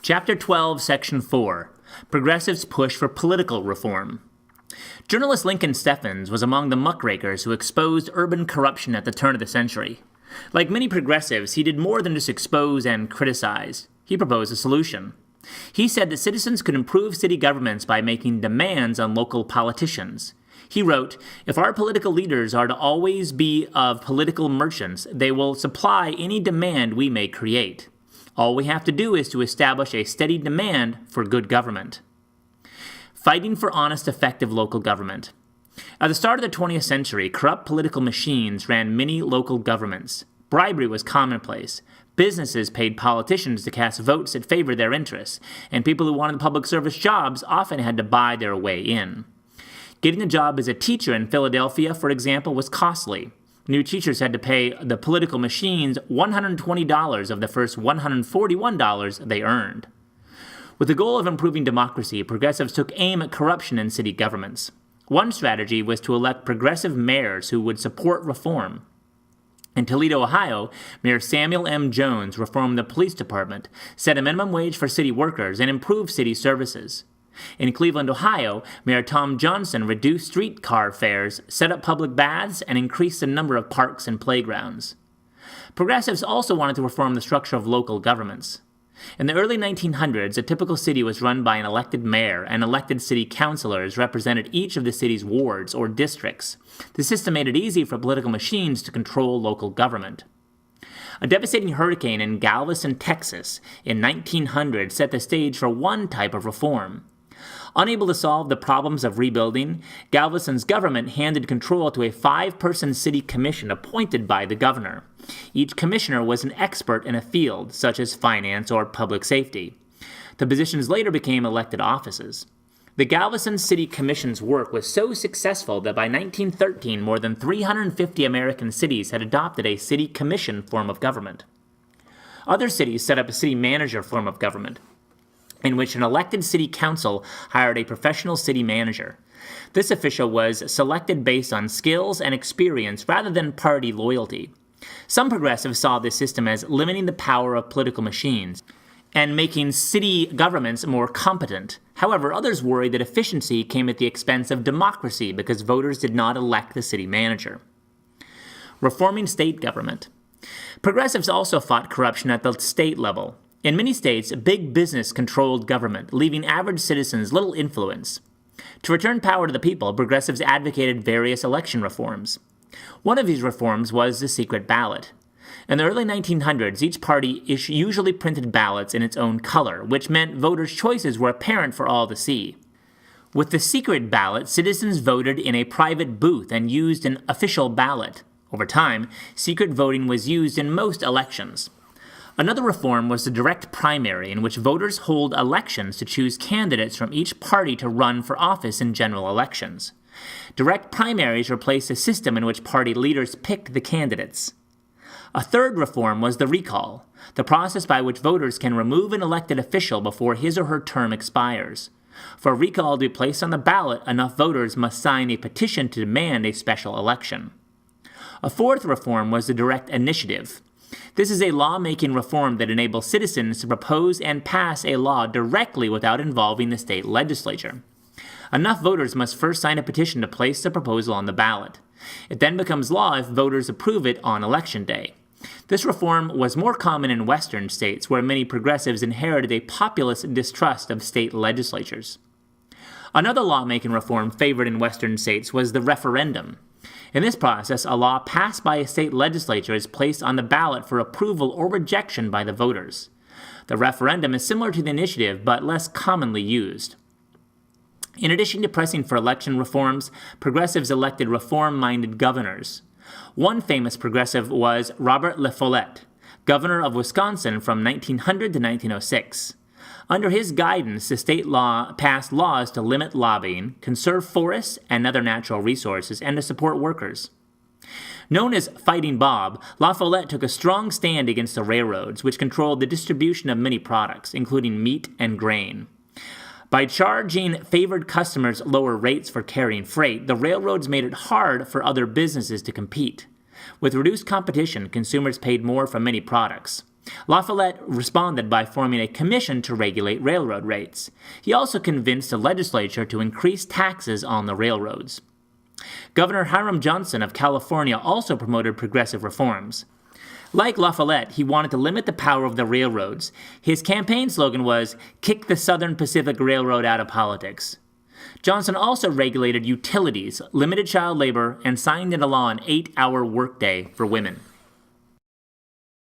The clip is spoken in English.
Chapter 12, Section 4. Progressives Push for Political Reform. Journalist Lincoln Steffens was among the muckrakers who exposed urban corruption at the turn of the century. Like many progressives, he did more than just expose and criticize. He proposed a solution. He said that citizens could improve city governments by making demands on local politicians. He wrote, "If our political leaders are to always be of political merchants, they will supply any demand we may create. All we have to do is to establish a steady demand for good government." Fighting for honest, effective local government. At the start of the 20th century, corrupt political machines ran many local governments. Bribery was commonplace. Businesses paid politicians to cast votes that favored their interests, and people who wanted public service jobs often had to buy their way in. Getting a job as a teacher in Philadelphia, for example, was costly. New teachers had to pay the political machines $120 of the first $141 they earned. With the goal of improving democracy, progressives took aim at corruption in city governments. One strategy was to elect progressive mayors who would support reform. In Toledo, Ohio, Mayor Samuel M. Jones reformed the police department, set a minimum wage for city workers, and improved city services. In Cleveland, Ohio, Mayor Tom Johnson reduced streetcar fares, set up public baths, and increased the number of parks and playgrounds. Progressives also wanted to reform the structure of local governments. In the early 1900s, a typical city was run by an elected mayor, and elected city councilors represented each of the city's wards or districts. The system made it easy for political machines to control local government. A devastating hurricane in Galveston, Texas, in 1900 set the stage for one type of reform. Unable to solve the problems of rebuilding, Galveston's government handed control to a 5-person city commission appointed by the governor. Each commissioner was an expert in a field, such as finance or public safety. The positions later became elected offices. The Galveston City Commission's work was so successful that by 1913, more than 350 American cities had adopted a city commission form of government. Other cities set up a city manager form of government, in which an elected city council hired a professional city manager. This official was selected based on skills and experience rather than party loyalty. Some progressives saw this system as limiting the power of political machines and making city governments more competent. However, others worried that efficiency came at the expense of democracy because voters did not elect the city manager. Reforming state government. Progressives also fought corruption at the state level. In many states, big business controlled government, leaving average citizens little influence. To return power to the people, progressives advocated various election reforms. One of these reforms was the secret ballot. In the early 1900s, each party usually printed ballots in its own color, which meant voters' choices were apparent for all to see. With the secret ballot, citizens voted in a private booth and used an official ballot. Over time, secret voting was used in most elections. Another reform was the direct primary, in which voters hold elections to choose candidates from each party to run for office in general elections. Direct primaries replaced a system in which party leaders picked the candidates. A third reform was the recall, the process by which voters can remove an elected official before his or her term expires. For a recall to be placed on the ballot, enough voters must sign a petition to demand a special election. A fourth reform was the direct initiative. This is a lawmaking reform that enables citizens to propose and pass a law directly without involving the state legislature. Enough voters must first sign a petition to place the proposal on the ballot. It then becomes law if voters approve it on Election Day. This reform was more common in western states, where many progressives inherited a populist distrust of state legislatures. Another lawmaking reform favored in western states was the referendum. In this process, a law passed by a state legislature is placed on the ballot for approval or rejection by the voters. The referendum is similar to the initiative, but less commonly used. In addition to pressing for election reforms, progressives elected reform-minded governors. One famous progressive was Robert Follette, governor of Wisconsin from 1900 to 1906. Under his guidance, the state law passed laws to limit lobbying, conserve forests and other natural resources, and to support workers. Known as Fighting Bob, La Follette took a strong stand against the railroads, which controlled the distribution of many products, including meat and grain. By charging favored customers lower rates for carrying freight, the railroads made it hard for other businesses to compete. With reduced competition, consumers paid more for many products. La Follette responded by forming a commission to regulate railroad rates. He also convinced the legislature to increase taxes on the railroads. Governor Hiram Johnson of California also promoted progressive reforms. Like La Follette, he wanted to limit the power of the railroads. His campaign slogan was, "Kick the Southern Pacific Railroad out of politics." Johnson also regulated utilities, limited child labor, and signed into law an 8-hour workday for women.